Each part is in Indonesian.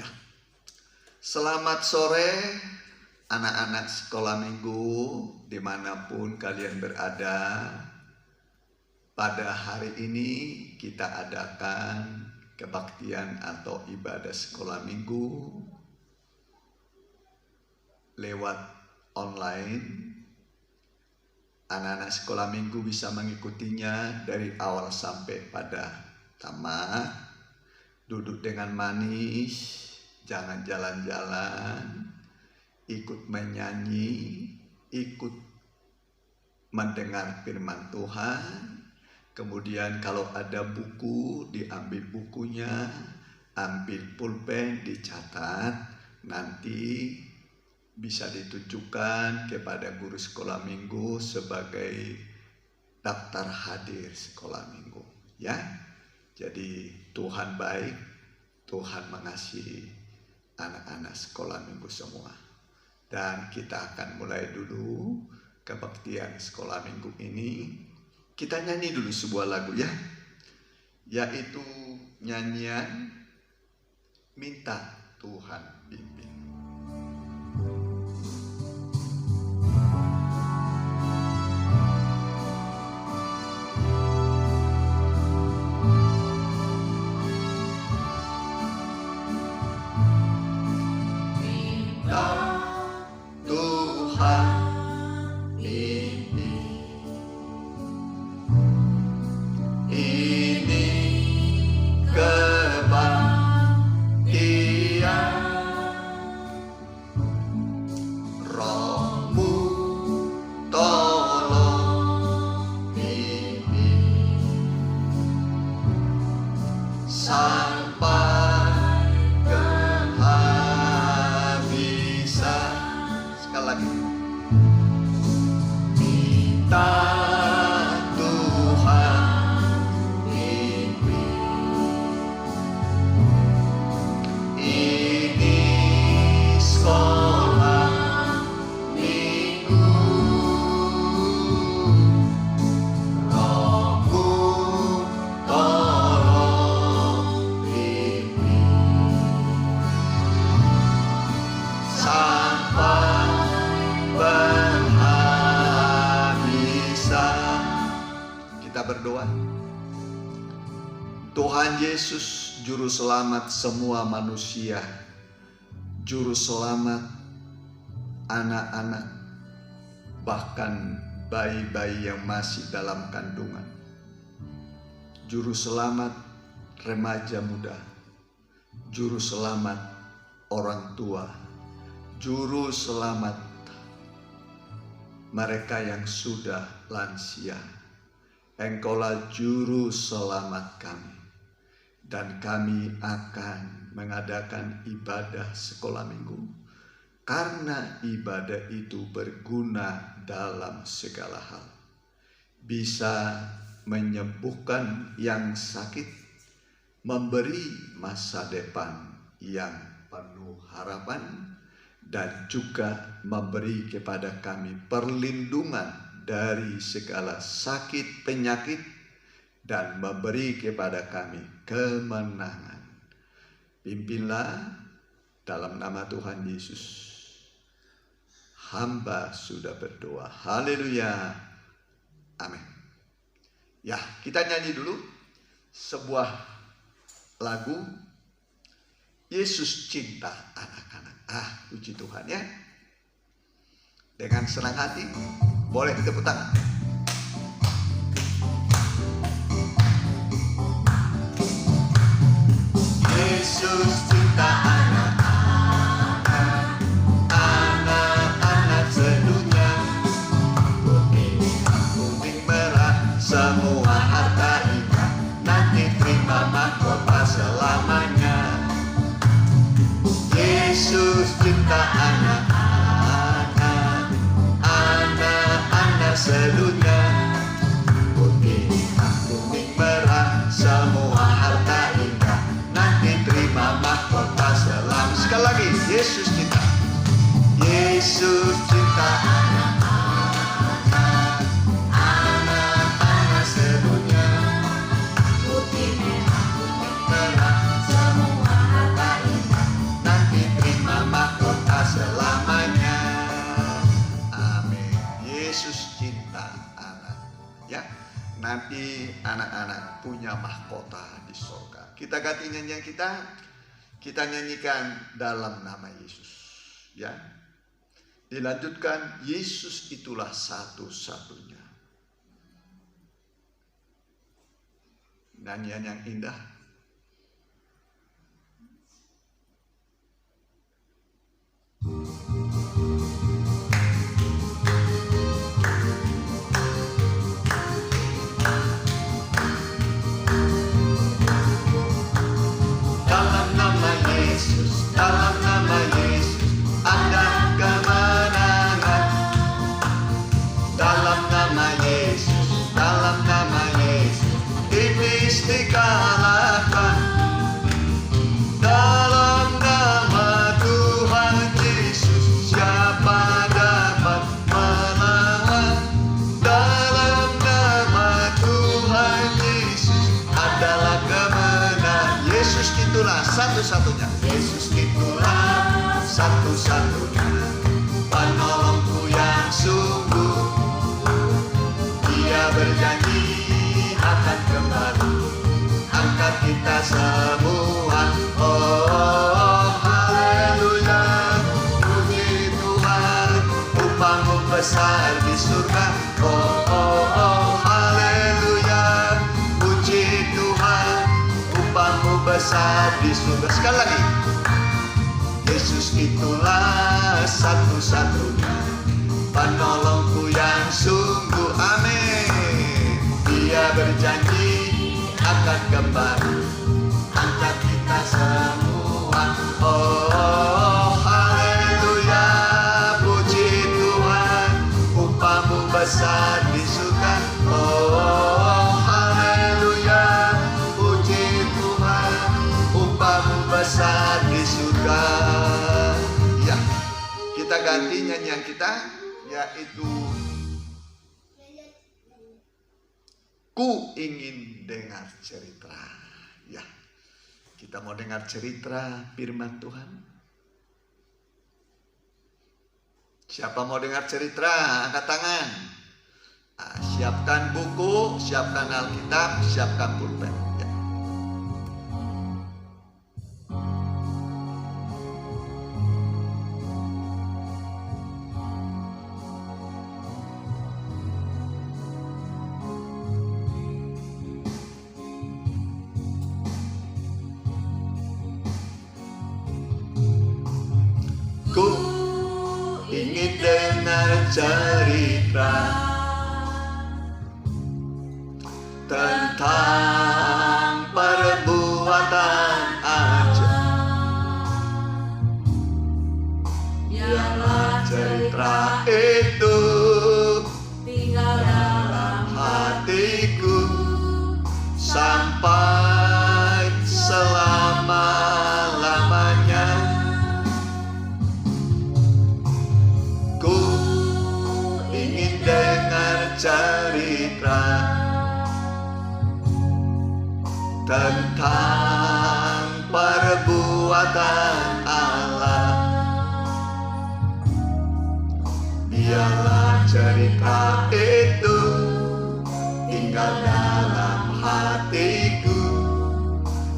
Ya, selamat sore anak-anak sekolah minggu dimanapun kalian berada. Pada hari ini kita adakan kebaktian atau ibadah sekolah minggu lewat online. Anak-anak sekolah minggu bisa mengikutinya dari awal sampai pada tamat. Duduk dengan manis, jangan jalan-jalan, ikut menyanyi, ikut mendengar firman Tuhan. Kemudian kalau ada buku, diambil bukunya, ambil pulpen, dicatat, nanti bisa ditujukan kepada guru sekolah minggu sebagai daftar hadir sekolah minggu, ya. Jadi Tuhan baik, Tuhan mengasihi anak-anak sekolah minggu semua. Dan kita akan mulai dulu kebaktian sekolah minggu ini. Kita nyanyi dulu sebuah lagu, ya, yaitu nyanyian Minta Tuhan Pimpin. Berdoa. Tuhan Yesus, juru selamat semua manusia, juru selamat anak-anak, bahkan bayi-bayi yang masih dalam kandungan, juru selamat remaja muda, juru selamat orang tua, juru selamat mereka yang sudah lansia. Engkaulah juru selamat kami, dan kami akan mengadakan ibadah sekolah minggu, karena ibadah itu berguna dalam segala hal. Bisa menyembuhkan yang sakit, memberi masa depan yang penuh harapan, dan juga memberi kepada kami perlindungan dari segala sakit penyakit, dan memberi kepada kami kemenangan. Pimpinlah dalam nama Tuhan Yesus. Hamba sudah berdoa. Haleluya. Amin. Ya, kita nyanyi dulu sebuah lagu Yesus cinta anak-anak. Puji Tuhan, ya. Dengan senang hati boleh tepuk tangan. Yesus cinta anak-anak, anak-anak sedunia. Putih, kuning, merah, semua harta indah, nanti terima mahkota selamanya. Yesus cinta anak-anak, sedunia. Putih, kuning, merah, semua harta indah, nanti terima mahkota selam. Sekali lagi, Yesus cinta. Yesus cinta anak-anak, anak-anak sedunia. Putih, kuning, merah, semua harta indah, menjadi anak-anak punya mahkota di surga. Kita ganti nyanyian kita nyanyikan dalam nama Yesus. Ya, dilanjutkan, Yesus itulah satu-satunya. Nyanyian yang indah. Dalam nama Yesus, dalam nama Yesus ada kemenangan. Dalam nama Yesus, dalam nama Yesus iblis dikalahkan. Dalam nama Tuhan Yesus siapa dapat melawan? Dalam nama Tuhan Yesus adalah kemenangan. Yesus itulah satu-satunya. Yesus itulah satu-satunya penolongku yang sungguh. Dia berjanji akan kembali angkat kita semua. Oh, haleluya, puji Tuhan, upahmu besar di surga. Oh, haleluya, puji Tuhan, upahmu besar di surga. Sekali lagi, Yesus itulah satu-satunya penolongku yang sungguh. Amin. Dia berjanji akan kembali angkat kita semua. Oh, haleluya, puji Tuhan, upahmu besar di surga. Oh, haleluya, puji Tuhan, upahmu besar di surga. Ya, kita ganti nyanyian kita, yaitu Ku ingin dengar cerita. Ya, kita mau dengar cerita firman Tuhan. Siapa mau dengar cerita? Angkat tangan. Siapkan buku, siapkan Alkitab, siapkan pulpen. Ya. Ku ingin dengar cerita tentang perbuatan ajaib. Biarlah cerita itu tinggal dalam hatiku sampai selama-lamanya. Cerita tentang perbuatan Allah. Biarlah cerita itu tinggal dalam hatiku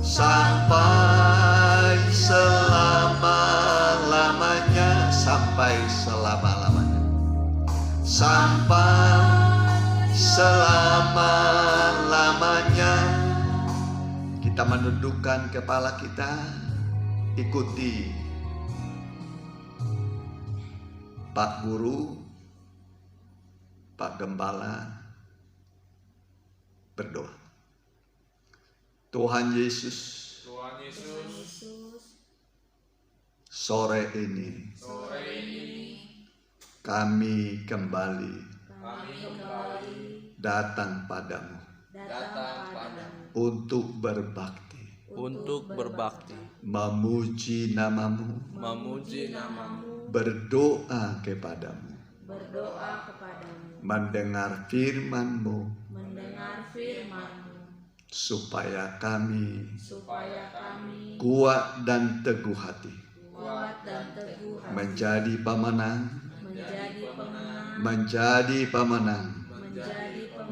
sampai selama-lamanya. Sampai selama-lamanya. Sampai selama-lamanya. Kita menundukkan kepala kita, ikuti Pak Guru, Pak Gembala berdoa. Tuhan Yesus, sore ini kami kembali datang padamu untuk berbakti, memuji namamu, berdoa kepadamu, mendengar firman-Mu, supaya kami kuat dan teguh hati, menjadi pemenang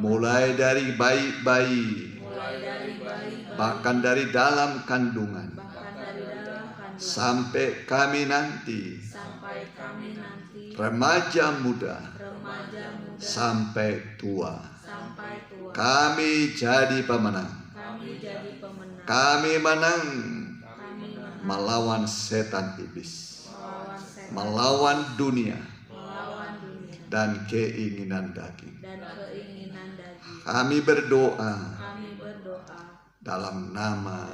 mulai dari bayi-bayi, bahkan dari dalam kandungan, sampai kami nanti remaja muda, sampai tua. Kami jadi pemenang. Kami menang melawan setan iblis, melawan dunia dan keinginan daging. Kami berdoa dalam nama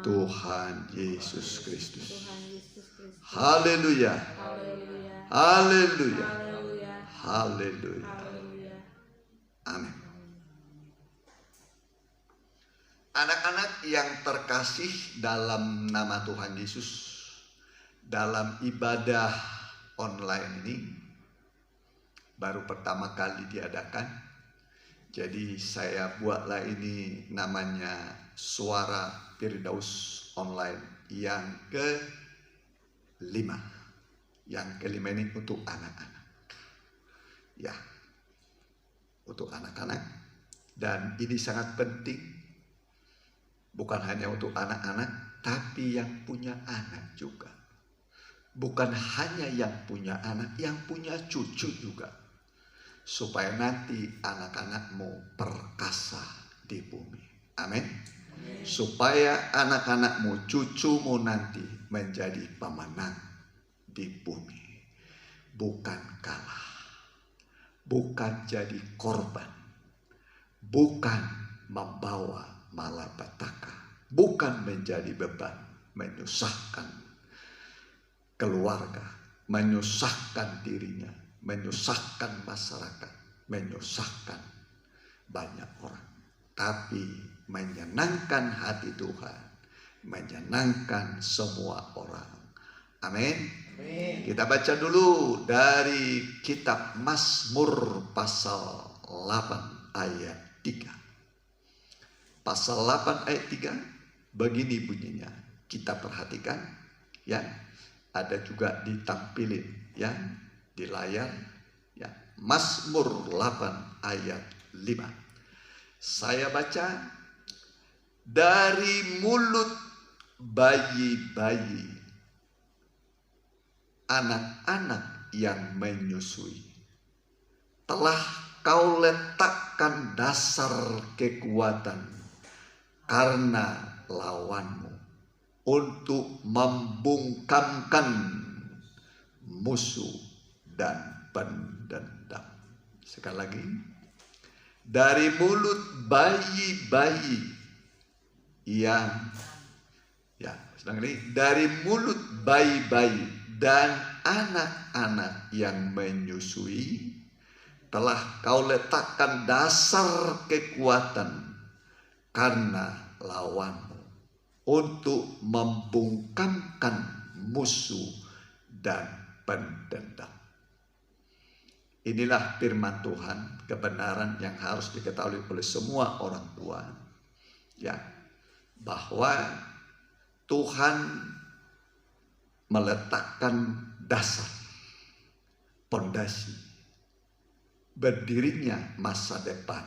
Tuhan Yesus Kristus. Haleluya. Haleluya. Haleluya. Amin. Anak-anak yang terkasih dalam nama Tuhan Yesus, dalam ibadah online ini baru pertama kali diadakan. Jadi saya buatlah ini namanya Suara Firdaus Online yang ke-5. Yang ke-5 ini untuk anak-anak. Ya, untuk anak-anak. Dan ini sangat penting. Bukan hanya untuk anak-anak, tapi yang punya anak juga. Bukan hanya yang punya anak, yang punya cucu juga. Supaya nanti anak-anakmu perkasa di bumi. Amin. Supaya anak-anakmu, cucumu nanti menjadi pemenang di bumi. Bukan kalah. Bukan jadi korban. Bukan membawa malapetaka, bukan menjadi beban, menyusahkan keluarga, menyusahkan dirinya, menyusahkan masyarakat, menyusahkan banyak orang, tapi menyenangkan hati Tuhan, menyenangkan semua orang. Amin. Kita baca dulu dari kitab Mazmur pasal 8 ayat 3. Pasal 8 ayat 3 begini bunyinya. Kita perhatikan ya. Ada juga ditampilin ya di layar ya. Mazmur 8 ayat 5. Saya baca, dari mulut bayi-bayi, anak-anak yang menyusui, telah kau letakkan dasar kekuatan karena lawanmu, untuk membungkamkan musuh dan pendendam. Sekali lagi, dari mulut bayi-bayi yang dari mulut bayi-bayi dan anak-anak yang menyusui, telah kau letakkan dasar kekuatan karena lawanmu, untuk membungkamkan musuh dan pendendam. Inilah firman Tuhan, kebenaran yang harus diketahui oleh semua orang tua, ya, bahwa Tuhan meletakkan dasar, pondasi berdirinya masa depan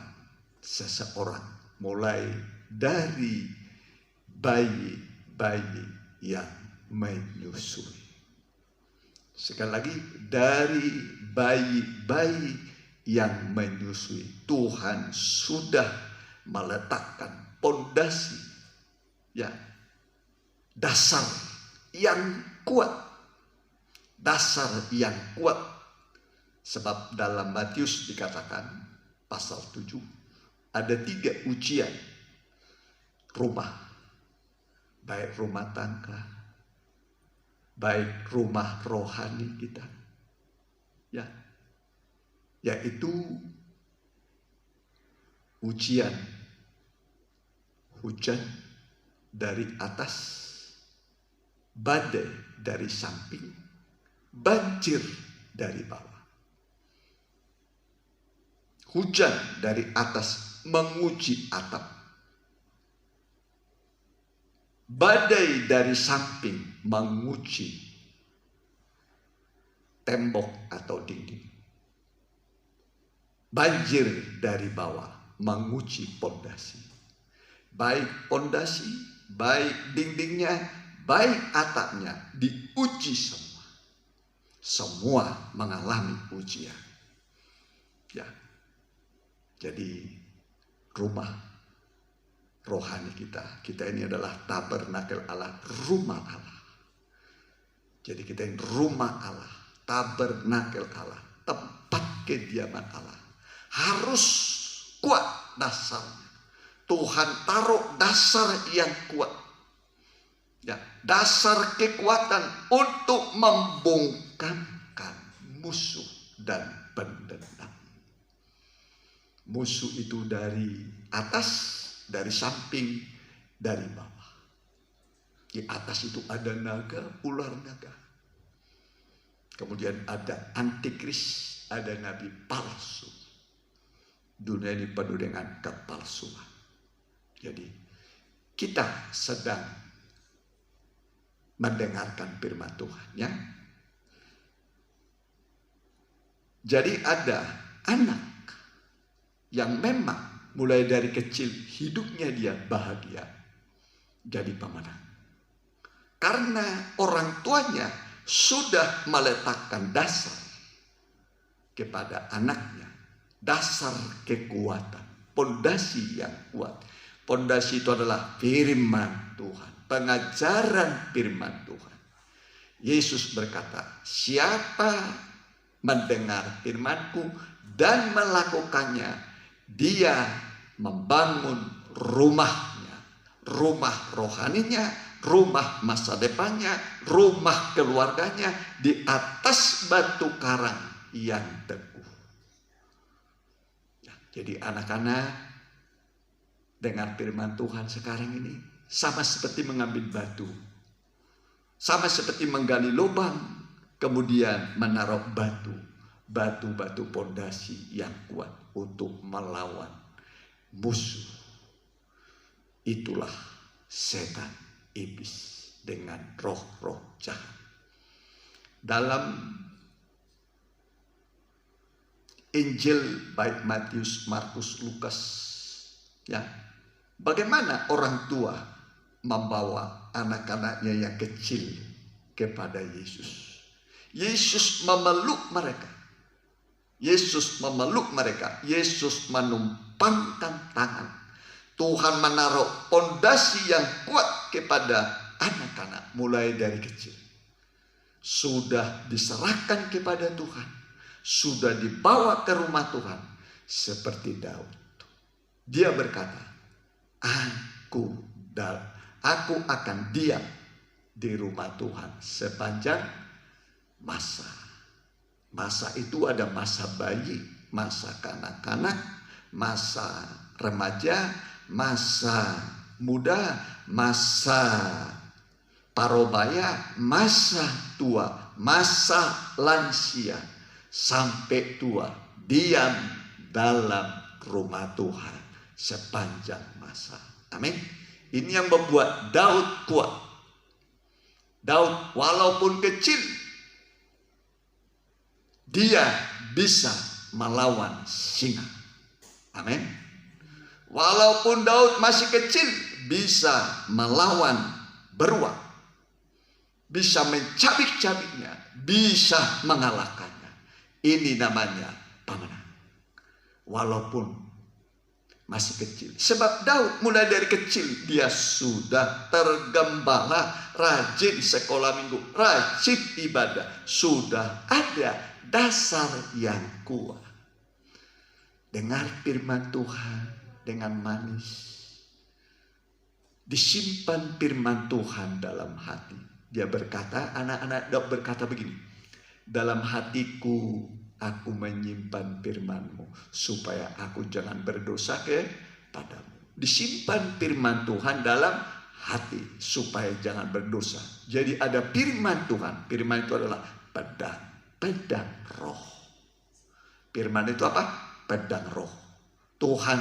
seseorang, mulai dari bayi-bayi yang menyusui. Sekali lagi, dari bayi-bayi yang menyusui, Tuhan sudah meletakkan pondasi, ya, dasar yang kuat, dasar yang kuat. Sebab dalam Matius dikatakan pasal 7 ada 3 ujian rumah, baik rumah tangga, baik rumah rohani kita, ya, yaitu ujian hujan dari atas, badai dari samping, banjir dari bawah. Hujan dari atas menguji atap, badai dari samping menguji tembok atau dinding. banjir dari bawah menguji pondasi. Baik pondasi, baik dindingnya, baik atapnya diuji semua. Semua mengalami ujian. Ya. Jadi rumah rohani kita ini adalah tabernakel Allah, rumah Allah. Jadi kita ini rumah Allah, tabernakel Allah, tempat kediaman Allah. Harus kuat dasarnya. Tuhan taruh dasar yang kuat. Ya, dasar kekuatan untuk membungkamkan musuh dan pendendam. Musuh itu dari atas, dari samping, dari bawah. Di atas itu ada naga, ular naga. Kemudian ada antikris, ada nabi palsu. Dunia ini penuh dengan kepalsuan. Jadi kita sedang mendengarkan firman Tuhan, ya. Jadi ada anak yang memang mulai dari kecil hidupnya dia bahagia jadi pemenang. Karena orang tuanya sudah meletakkan dasar kepada anaknya, dasar kekuatan, pondasi yang kuat. Pondasi itu adalah firman Tuhan, pengajaran firman Tuhan. Yesus berkata, siapa mendengar firman-Ku dan melakukannya, dia membangun rumahnya, rumah rohaninya, rumah masa depannya, rumah keluarganya di atas batu karang yang teguh. Ya, jadi anak-anak, dengar firman Tuhan sekarang ini sama seperti mengambil batu, sama seperti menggali lubang, kemudian menaruh batu-batu pondasi yang kuat untuk melawan musuh. Itulah setan iblis dengan roh-roh jahat. Dalam Injil baik Matius, Markus, Lukas, ya, bagaimana orang tua membawa anak-anaknya yang kecil kepada Yesus. Yesus memeluk mereka. Yesus memeluk mereka. Yesus menumpangkan tangan. Tuhan menaruh pondasi yang kuat kepada anak-anak mulai dari kecil. Sudah diserahkan kepada Tuhan. Sudah dibawa ke rumah Tuhan seperti Daud. Dia berkata, aku akan diam di rumah Tuhan sepanjang masa. Masa itu ada masa bayi, masa kanak-kanak, masa remaja, masa muda, masa parobaya, masa tua, masa lansia, sampai tua. Diam dalam rumah Tuhan sepanjang masa. Amin. Ini yang membuat Daud kuat. Daud walaupun kecil, dia bisa melawan singa. Amin. Walaupun Daud masih kecil, bisa melawan beruang, bisa mencabik-cabiknya, bisa mengalahkannya. Ini namanya pemenang. Walaupun masih kecil. Sebab Daud mulai dari kecil dia sudah tergembala, rajin sekolah minggu, rajin ibadah. Sudah ada dasar yang kuat. Dengar firman Tuhan dengan manis. Disimpan firman Tuhan dalam hati. Dia berkata, anak-anak Daud berkata begini, dalam hatiku aku menyimpan firman-Mu supaya aku jangan berdosa kepadamu. Disimpan firman Tuhan dalam hati supaya jangan berdosa. Jadi ada firman Tuhan. Firman itu adalah pedang roh. Firman itu apa? Pedang roh. Tuhan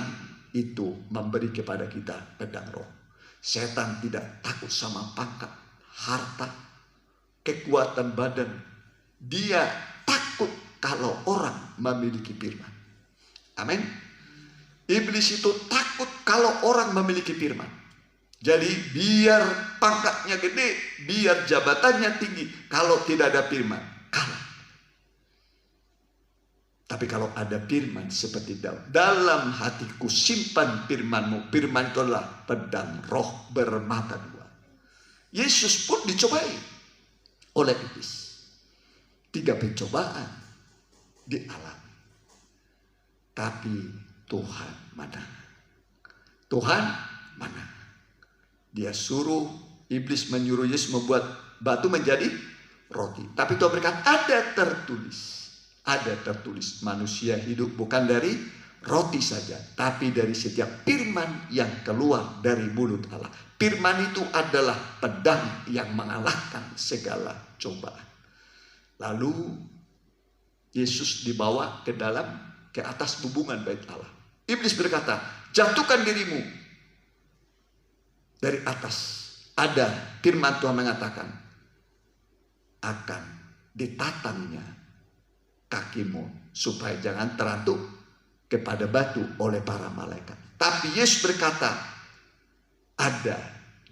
itu memberi kepada kita pedang roh. Setan tidak takut sama pangkat, harta, kekuatan badan. Dia takut kalau orang memiliki firman. Amin. Iblis itu takut kalau orang memiliki firman. Jadi biar pangkatnya gede, biar jabatannya tinggi, kalau tidak ada firman, kalah. Tapi kalau ada firman seperti Daud, dalam hatiku simpan firman-Mu. Firman itu adalah pedang roh bermata dua. Yesus pun dicobai oleh iblis. 3 pencobaan dialami. Tapi Tuhan menang. Tuhan menang. Dia suruh, iblis menyuruh Yesus membuat batu menjadi roti. Tapi Tuhan berkata, ada tertulis. Ada tertulis, manusia hidup bukan dari roti saja, tapi dari setiap firman yang keluar dari mulut Allah. Firman itu adalah pedang yang mengalahkan segala cobaan. Lalu Yesus dibawa ke atas bubungan bait Allah. Iblis berkata, jatuhkan dirimu dari atas. Ada firman Tuhan mengatakan, akan ditatangnya kakimu supaya jangan terantuk kepada batu oleh para malaikat. Tapi Yesus berkata, ada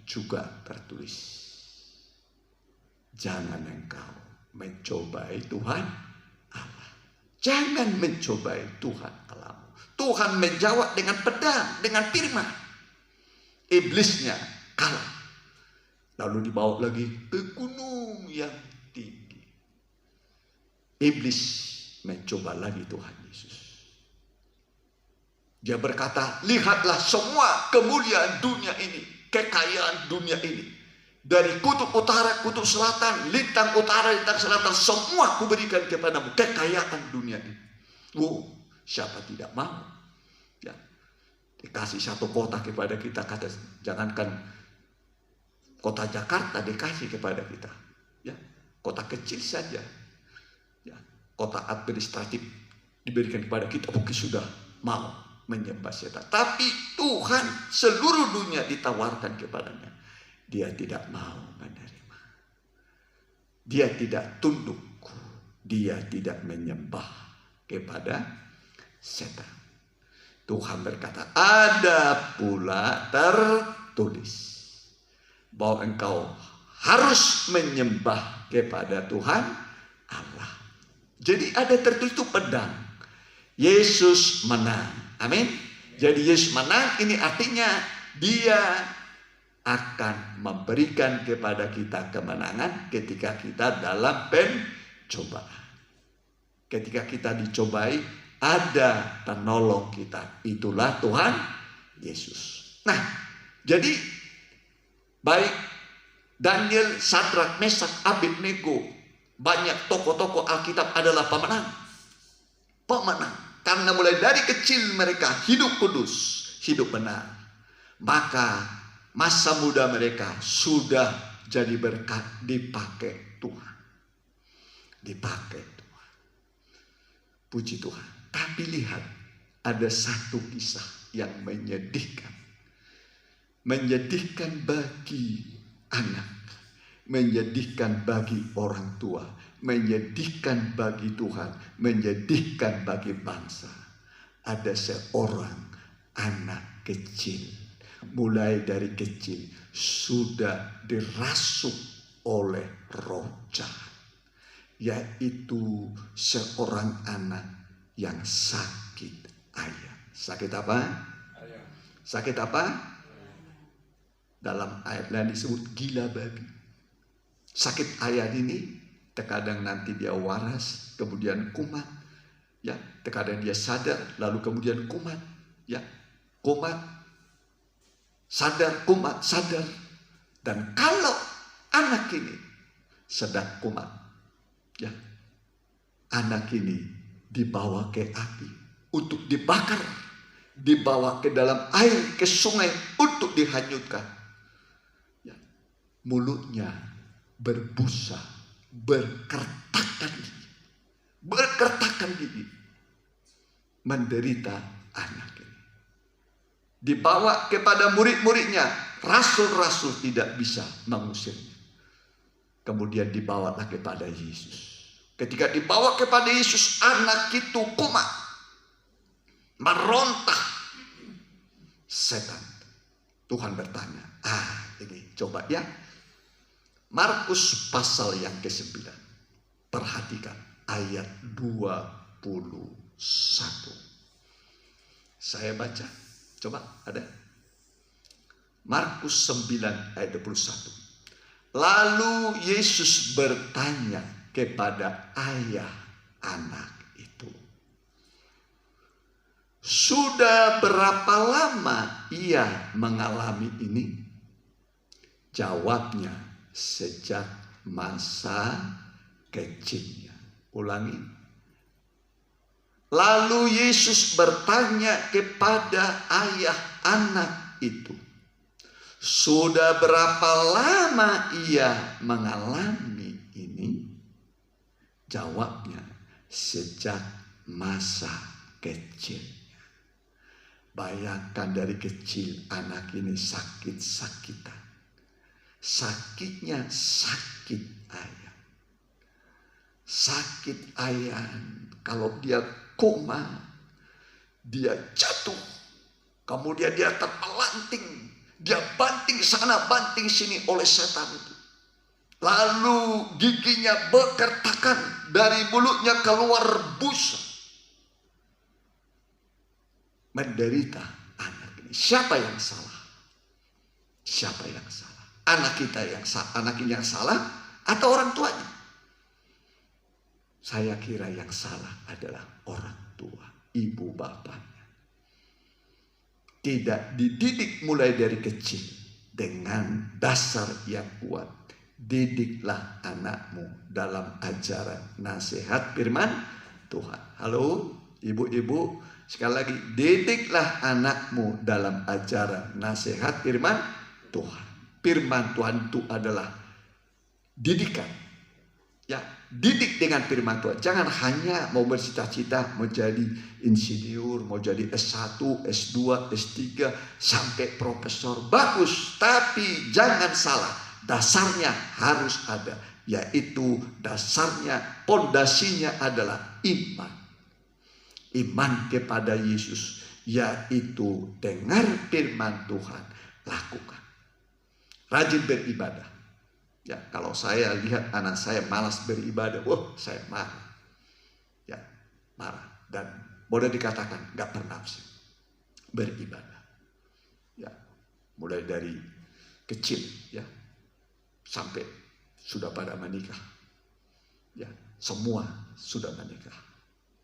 juga tertulis, jangan engkau mencobai Tuhan Allah. Jangan mencobai Tuhan Allahmu. Tuhan menjawab dengan pedang, dengan firman. Iblisnya kalah. Lalu dibawa lagi ke gunung yang tinggi. Iblis mencoba lagi Tuhan Yesus. Dia berkata, lihatlah semua kemuliaan dunia ini, kekayaan dunia ini. Dari kutub utara, kutub selatan, lintang utara, lintang selatan, semua kuberikan kepadamu, kekayaan dunia ini. Siapa tidak mau? Ya, dikasih satu kota kepada kita, kata, jangankan kota Jakarta dikasih kepada kita. Ya, kota kecil saja. Kota administratif diberikan kepada kita, mungkin sudah mau menyembah setan. Tapi Tuhan seluruh dunia ditawarkan kepadanya. Dia tidak mau menerima. Dia tidak tunduk. Dia tidak menyembah kepada setan. Tuhan berkata, ada pula tertulis bahwa engkau harus menyembah kepada Tuhan Allah. Jadi ada tertulis itu pedang. Yesus menang. Amin. Jadi Yesus menang, ini artinya dia akan memberikan kepada kita kemenangan ketika kita dalam pencobaan. Ketika kita dicobai, ada penolong kita. Itulah Tuhan Yesus. Nah, jadi baik Daniel, Sadrak, Mesak, Abednego, banyak tokoh-tokoh Alkitab adalah pemenang. Pemenang. Karena mulai dari kecil mereka hidup kudus, hidup benar. Maka masa muda mereka sudah jadi berkat, dipakai Tuhan. Dipakai Tuhan. Puji Tuhan. Tapi lihat, ada satu kisah yang menyedihkan. Menyedihkan bagi anak. Menyedihkan bagi orang tua, menyedihkan bagi Tuhan, menyedihkan bagi bangsa. Ada seorang anak kecil, mulai dari kecil sudah dirasuk oleh roh jahat, yaitu seorang anak yang sakit ayah. Sakit apa? Sakit apa? Dalam ayat lain disebut gila babi. Sakit ayah ini terkadang nanti dia waras, kemudian kumat, ya, terkadang dia sadar, lalu kemudian kumat, ya, kumat, sadar, kumat, sadar. Dan kalau anak ini sedang kumat, ya, anak ini dibawa ke api untuk dibakar, dibawa ke dalam air, ke sungai untuk dihanyutkan, ya, mulutnya berbusa, berkertakan gigi, menderita anak ini. Dibawa kepada murid-muridnya, rasul-rasul tidak bisa mengusirnya. Kemudian dibawalah kepada Yesus. Ketika dibawa kepada Yesus, anak itu kumat. meronta setan. Tuhan bertanya, ini coba ya. Markus pasal yang ke-9. Perhatikan ayat 21. Saya baca. Coba ada. Markus 9 ayat 21. Lalu Yesus bertanya kepada ayah anak itu, sudah berapa lama ia mengalami ini? Jawabnya, sejak masa kecilnya. Ulangi. Lalu Yesus bertanya kepada ayah anak itu, sudah berapa lama ia mengalami ini? Jawabnya, sejak masa kecilnya. Bayangkan dari kecil anak ini sakit-sakitan. Sakitnya sakit ayam. Sakit ayam. Kalau dia koma, dia jatuh. Kemudian dia terpelanting. Dia banting sana, banting sini oleh setan itu. Lalu giginya berkertakan, dari mulutnya keluar busa. Menderita anak ini. Siapa yang salah? Siapa yang salah? Anak kita yang salah, anak ini yang salah, atau orang tuanya? Saya kira yang salah adalah orang tua, ibu bapaknya. Tidak dididik mulai dari kecil dengan dasar yang kuat. Didiklah anakmu dalam ajaran nasihat firman Tuhan. Halo ibu-ibu, sekali lagi, didiklah anakmu dalam ajaran nasihat firman Tuhan. Firman Tuhan itu adalah didikan. Ya, didik dengan firman Tuhan. Jangan hanya mau bercita-cita menjadi insinyur, mau jadi S1, S2, S3 sampai profesor. Bagus, tapi jangan salah. Dasarnya harus ada, yaitu dasarnya, pondasinya adalah iman. Iman kepada Yesus, yaitu dengar firman Tuhan, lakukan. Rajin beribadah. Ya, kalau saya lihat anak saya malas beribadah, saya marah. Ya, marah. Dan boleh dikatakan gak bernafsu beribadah. Ya, mulai dari kecil, ya, sampai sudah pada menikah. Ya, semua sudah menikah.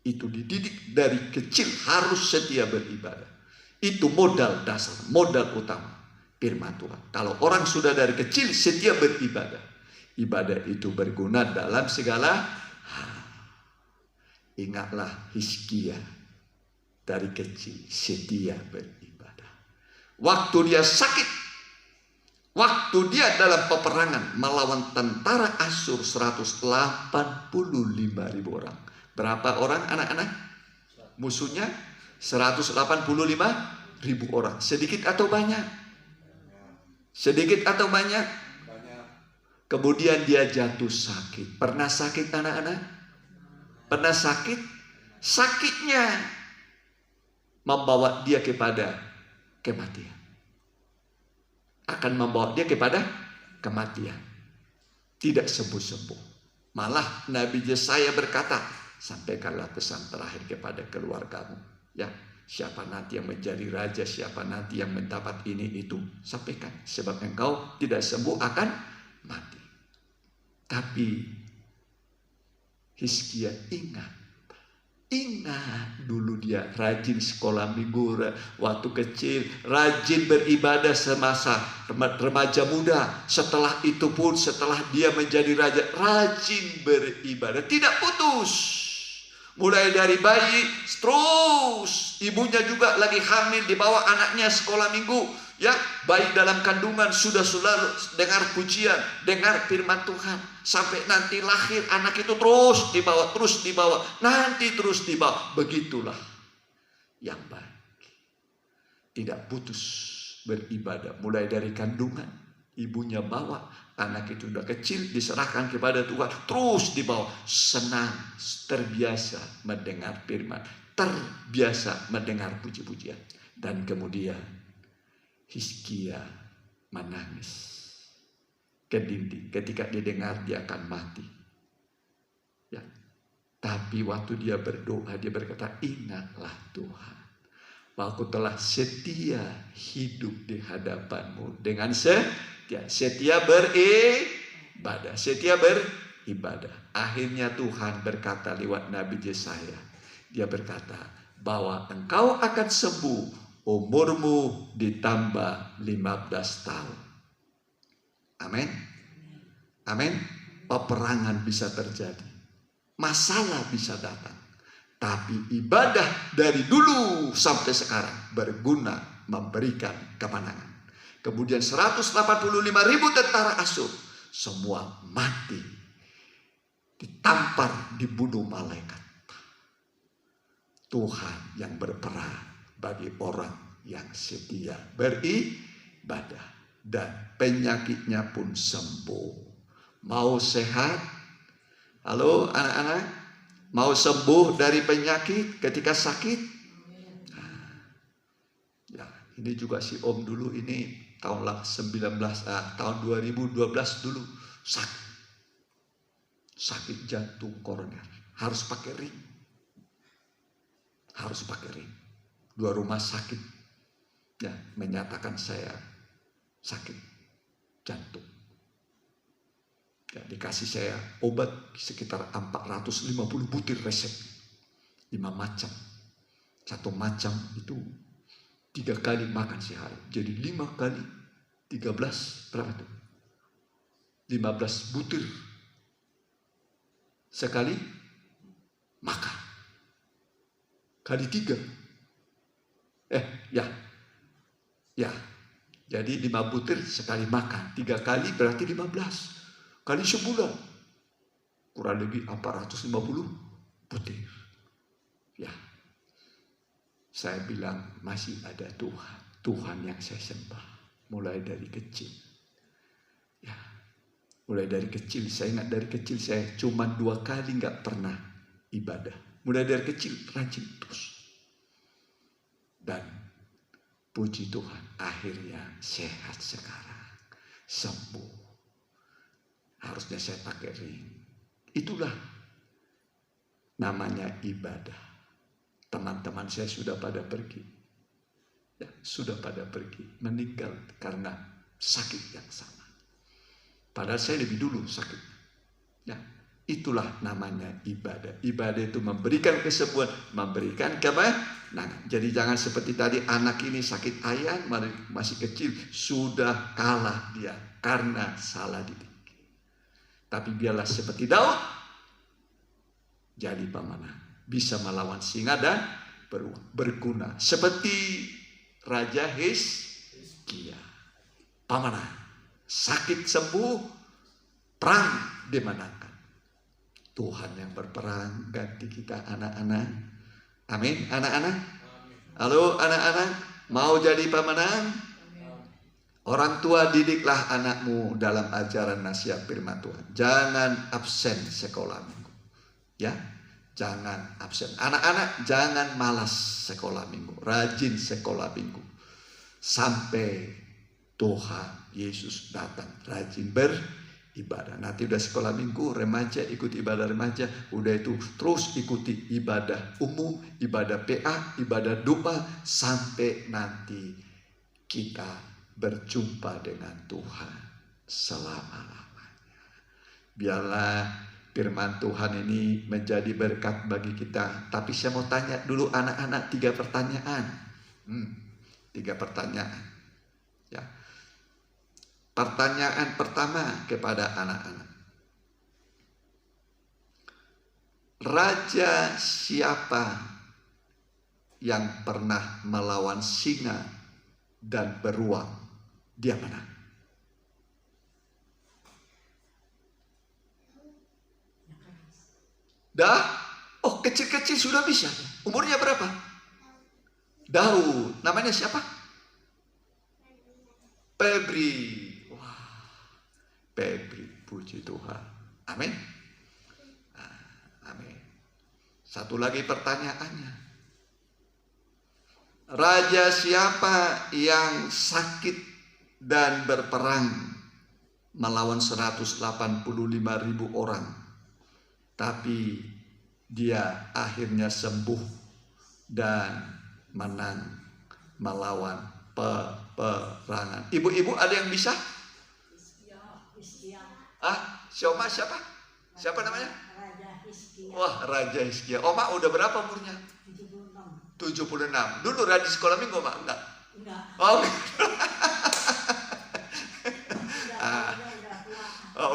Itu dididik dari kecil harus setia beribadah. Itu modal dasar, modal utama. Firman Tuhan. Kalau orang sudah dari kecil setia beribadah, ibadah itu berguna dalam segala hal. Ingatlah Hizkia, dari kecil setia beribadah. Waktu dia sakit, waktu dia dalam peperangan melawan tentara Asyur 185.000 orang. Berapa orang anak-anak? Musuhnya 185.000 orang. Sedikit atau banyak? Sedikit atau banyak? Banyak. Kemudian dia jatuh sakit. Pernah sakit anak-anak? Pernah sakit? Sakitnya membawa dia kepada kematian. Akan membawa dia kepada kematian. Tidak sembuh-sembuh. Malah Nabi Yesaya berkata, sampaikanlah pesan terakhir kepada keluargamu. Ya. Siapa nanti yang menjadi raja, siapa nanti yang mendapat ini itu, sampaikan. Sebab engkau tidak sembuh akan mati. Tapi Hizkia ingat dulu dia rajin sekolah minggu waktu kecil, rajin beribadah semasa remaja muda. Setelah itu pun, setelah dia menjadi raja, rajin beribadah, tidak putus. Mulai dari bayi, terus ibunya juga lagi hamil, dibawa anaknya sekolah minggu. Ya, bayi dalam kandungan sudah selalu dengar pujian, dengar firman Tuhan. Sampai nanti lahir anak itu terus dibawa, nanti terus dibawa. Begitulah yang baik. Tidak putus beribadah. Mulai dari kandungan, ibunya bawa. Anak itu sudah kecil, diserahkan kepada Tuhan, terus dibawa. Senang, terbiasa mendengar firman. terbiasa mendengar puji-pujian. Dan kemudian Hizkia menangis ke dinding. Ketika dia dengar dia akan mati. Ya. Tapi waktu dia berdoa, dia berkata, ingatlah Tuhan, bahwa aku telah setia hidup di hadapanmu dengan setia beribadah. Setia beribadah. Akhirnya Tuhan berkata lewat Nabi Yesaya. Dia berkata bahwa engkau akan sembuh, umurmu ditambah 15 tahun. Amin. Amin. Peperangan bisa terjadi. Masalah bisa datang. Tapi ibadah dari dulu sampai sekarang berguna memberikan kemenangan. Kemudian 185.000 tentara Asyur semua mati. Ditampar, dibunuh malaikat. Tuhan yang berperang bagi orang yang setia beribadah. Dan penyakitnya pun sembuh. Mau sehat? Halo anak-anak? Mau sembuh dari penyakit ketika sakit? Nah, ya, ini juga si Om dulu ini tahun 2012 dulu sakit jantung koroner, harus pakai ring. Dua rumah sakit ya menyatakan saya sakit jantung. Ya, dikasih saya obat sekitar 450 butir resep. 5 macam. Satu macam itu 3 kali makan sehari. Jadi 5 kali 13 berapa itu? 15 butir sekali makan. Kali 3. Ya. Jadi 5 butir sekali makan. 3 kali berarti 15. Kali sebulan kurang lebih 450 butir. Ya, saya bilang masih ada Tuhan yang saya sembah mulai dari kecil. Ya, mulai dari kecil. Saya ingat dari kecil saya cuma 2 kali nggak pernah ibadah. Mulai dari kecil rajin terus. Dan puji Tuhan akhirnya sehat sekarang, sembuh. Harusnya saya pakai ring. Itulah namanya ibadah. Teman-teman saya sudah pada pergi. Ya, sudah pada pergi. Meninggal karena sakit yang sama. Padahal saya lebih dulu sakit. Ya, itulah namanya ibadah. Ibadah itu memberikan kesembuhan, memberikan kemenangan. Jadi jangan seperti tadi anak ini sakit ayam, masih kecil, sudah kalah dia karena salah didik. Tapi biarlah seperti Daud, jadi pemenang. Bisa melawan singa dan berguna. Seperti Raja Hizkia. Pemenang. Sakit sembuh, perang dimenangkan. Tuhan yang berperang ganti kita anak-anak. Amin, anak-anak. Halo anak-anak, mau jadi pemenang? Orang tua, didiklah anakmu dalam ajaran nasihat firman Tuhan. Jangan absen sekolah minggu. Ya, jangan absen. Anak-anak jangan malas sekolah minggu. Rajin sekolah minggu. Sampai Tuhan Yesus datang. Rajin beribadah. Nanti udah sekolah minggu, remaja ikuti ibadah remaja. Udah itu terus ikuti ibadah umum, ibadah PA, ibadah doa. Sampai nanti kita berjumpa dengan Tuhan selama-lamanya. Biarlah firman Tuhan ini menjadi berkat bagi kita. Tapi saya mau tanya dulu anak-anak 3 pertanyaan. 3 pertanyaan. Ya. Pertanyaan pertama kepada anak-anak. Raja siapa yang pernah melawan singa dan beruang? Dia menang. Oh kecil-kecil sudah bisa. Umurnya berapa? Daud. Namanya siapa? Febri. Wah, Febri. Puji Tuhan. Amin. Amin. Satu lagi pertanyaannya. Raja siapa yang sakit dan berperang melawan 185.000 orang, tapi dia akhirnya sembuh dan menang melawan peperangan. Ibu-ibu ada yang bisa? Siapa? Siapa namanya? Wah, Raja Hizkia. Oma udah berapa umurnya? 76. Dulu rajin sekolah minggu, Mak? Enggak. Oh,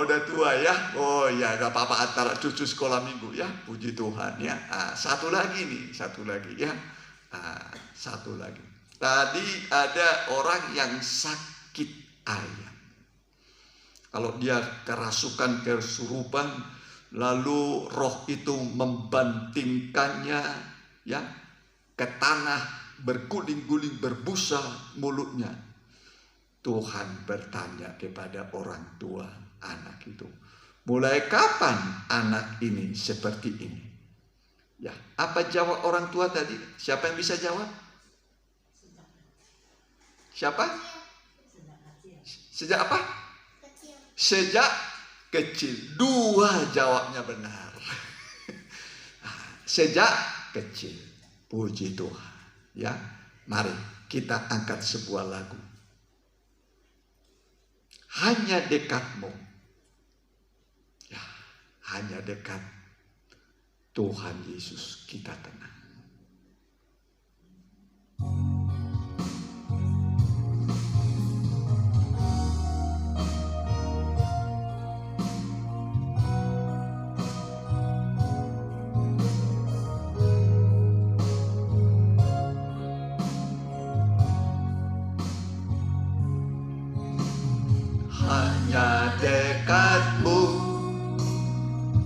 udah tua ya. Oh ya, gak apa-apa, antara cucu sekolah minggu ya. Puji Tuhan ya. Satu lagi ya. Satu lagi. Tadi ada orang yang sakit ayam. Kalau dia kerasukan, kesurupan, lalu roh itu membantingkannya ya ke tanah, berguling-guling, berbusa mulutnya. Tuhan bertanya kepada orang tua anak itu, mulai kapan anak ini seperti ini? Ya, apa jawab orang tua tadi? Siapa yang bisa jawab? Siapa? Sejak apa? Sejak kecil. Dua jawabnya benar. Sejak kecil. Puji Tuhan. Ya, mari kita angkat sebuah lagu. Hanya dekatmu. Ya, hanya dekat Tuhan Yesus kita tenang. Hanya dekatmu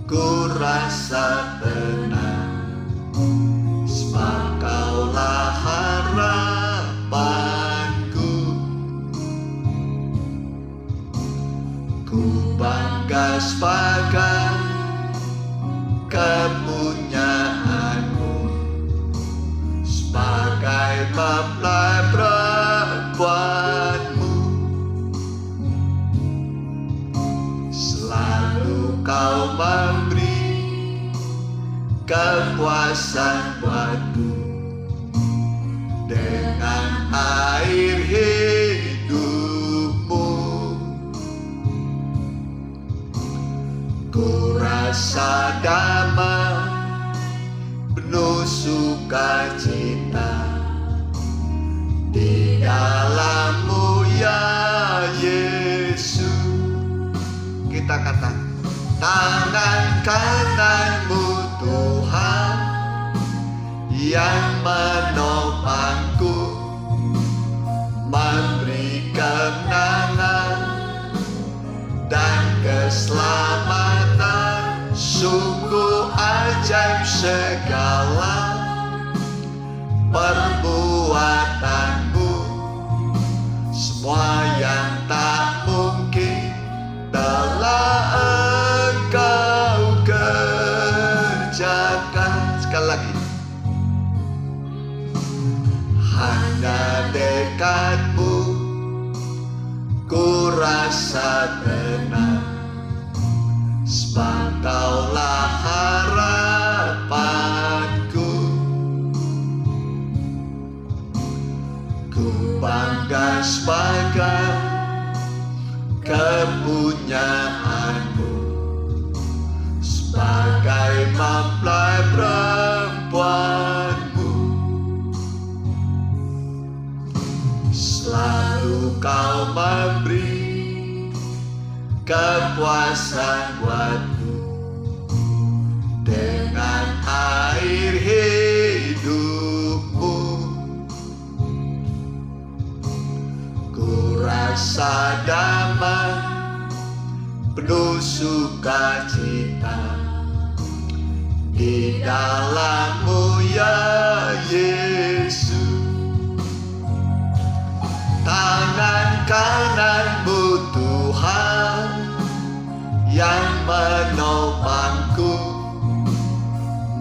ku rasa tenang, sebab Kaulah harapanku. Ku bangga sebagai kepunyaanmu, sebagai mempelai perempuanmu. Kau memberi kepuasan buatku dengan air hidupmu. Ku rasa damai, penuh sukacita di dalam-Mu ya Yesus. Kita katakan, tangan kanan-Mu Tuhan yang menopangku, memberi kemenangan dan keselamatan. Sungguh ajaib segala perbuatanmu, semua yang tak mungkin telah Engkau kerjakan. Sekali lagi, hanya dekat-Mu ku rasa tenang, sebab Kaulah harapanku. Ku bangga sebagai kepunyaanmu, sebagai mempelai perempuanmu. Selalu Kau memberi kepuasan buatku dengan air hidupmu. Ku rasa damai, penuh sukacita di dalam-Mu ya Yesus. Tangan kanan-Mu Tuhan yang menopangku,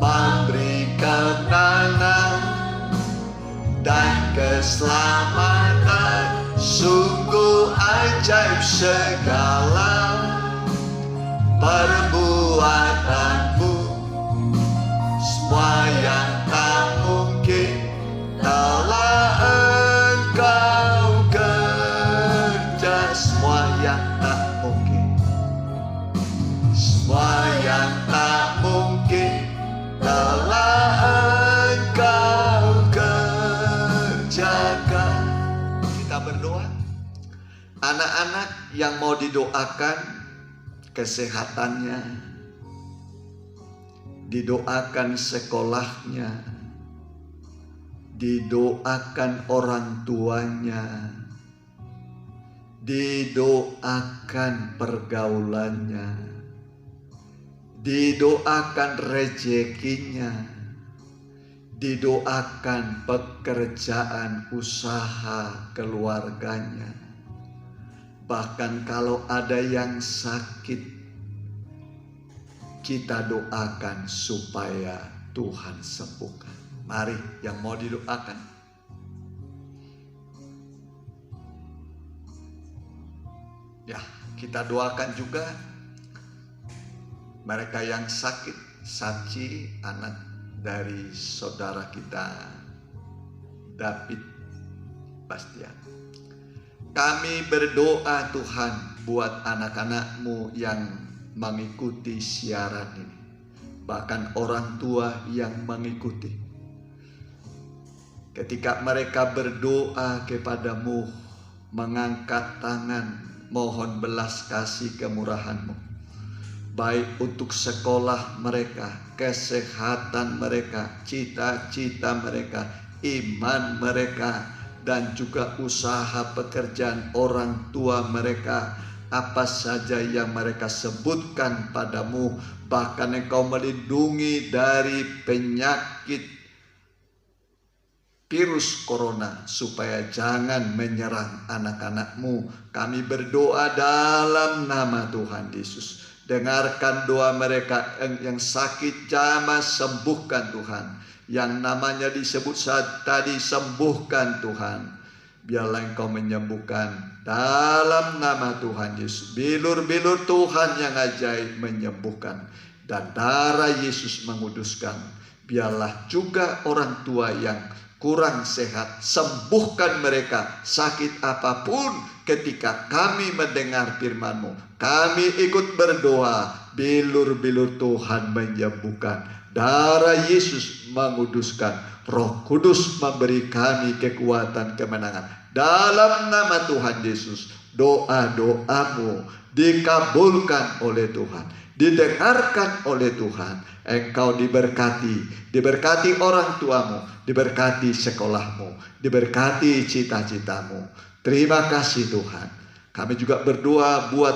memberi kemenangan dan keselamatan, sungguh ajaib segala perbuatanmu. Semua yang tak mungkin telah engkau kerja. Semua yang tak mungkin, semua yang tak mungkin telah engkau kerjakan. Kita berdoa. Anak-anak yang mau didoakan kesehatannya, didoakan sekolahnya, didoakan orang tuanya, didoakan pergaulannya, didoakan rezekinya, didoakan pekerjaan usaha keluarganya. Bahkan kalau ada yang sakit, kita doakan supaya Tuhan sembuhkan. Mari yang mau didoakan. Ya, kita doakan juga mereka yang sakit. Saci, anak dari saudara kita David Bastian. Kami berdoa Tuhan buat anak-anak-Mu yang mengikuti siaran ini, bahkan orang tua yang mengikuti. Ketika mereka berdoa kepadamu, mengangkat tangan, mohon belas kasih kemurahan-Mu, baik untuk sekolah mereka, kesehatan mereka, cita-cita mereka, iman mereka, dan juga usaha pekerjaan orang tua mereka. Apa saja yang mereka sebutkan padamu, bahkan Engkau melindungi dari penyakit virus corona supaya jangan menyerang anak-anak-Mu. Kami berdoa dalam nama Tuhan Yesus. Dengarkan doa mereka yang sakit, jamah sembuhkan Tuhan. Yang namanya disebut saat tadi, sembuhkan Tuhan. Biarlah Engkau menyembuhkan dalam nama Tuhan Yesus. Bilur-bilur Tuhan yang ajaib menyembuhkan, dan darah Yesus menguduskan. Biarlah juga orang tua yang kurang sehat, sembuhkan mereka sakit apapun. Ketika kami mendengar firman-Mu, kami ikut berdoa, bilur-bilur Tuhan menyembuhkan, darah Yesus menguduskan, Roh Kudus memberi kami kekuatan kemenangan. Dalam nama Tuhan Yesus, doa-doamu dikabulkan oleh Tuhan, didengarkan oleh Tuhan. Engkau diberkati orang tuamu, diberkati sekolahmu, diberkati cita-citamu. Terima kasih Tuhan. Kami juga berdoa buat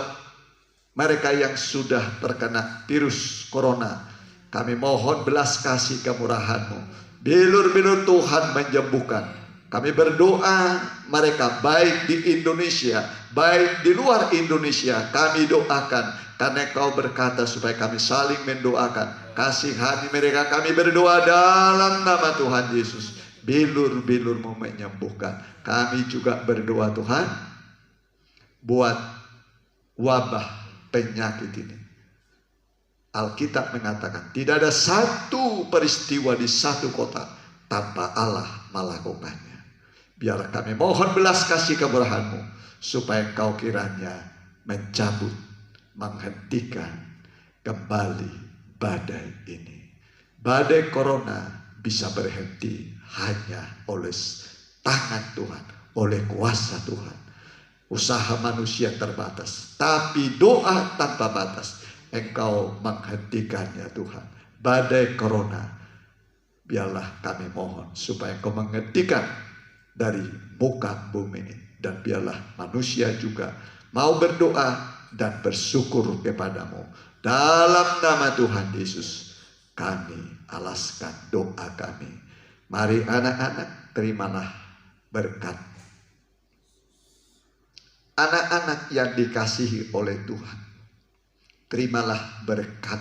mereka yang sudah terkena virus corona. Kami mohon belas kasih kemurahan-Mu. Bilur-bilur Tuhan menyembuhkan. Kami berdoa mereka baik di Indonesia, baik di luar Indonesia. Kami doakan, karena Engkau berkata supaya kami saling mendoakan. Kasihani mereka, kami berdoa dalam nama Tuhan Yesus. Bilur-bilur-Mu menyembuhkan. Kami juga berdoa Tuhan buat wabah penyakit ini. Alkitab mengatakan tidak ada satu peristiwa di satu kota tanpa Allah melakukannya. Biar kami mohon belas kasih kemurahan-Mu supaya Engkau kiranya mencabut, menghentikan kembali badai ini. Badai corona bisa berhenti hanya oleh tangan Tuhan, oleh kuasa Tuhan. Usaha manusia terbatas, tapi doa tanpa batas. Engkau menghentikannya Tuhan. Badai corona, biarlah kami mohon supaya Engkau menghentikan dari muka bumi ini. Dan biarlah manusia juga mau berdoa dan bersyukur kepadamu. Dalam nama Tuhan Yesus, kami alaskan doa kami. Mari anak-anak, terimalah berkat. Anak-anak yang dikasihi oleh Tuhan, terimalah berkat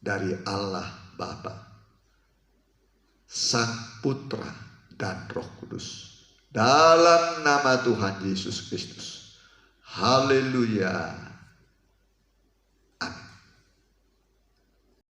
dari Allah Bapa, Sang Putra, dan Roh Kudus. Dalam nama Tuhan Yesus Kristus. Haleluya.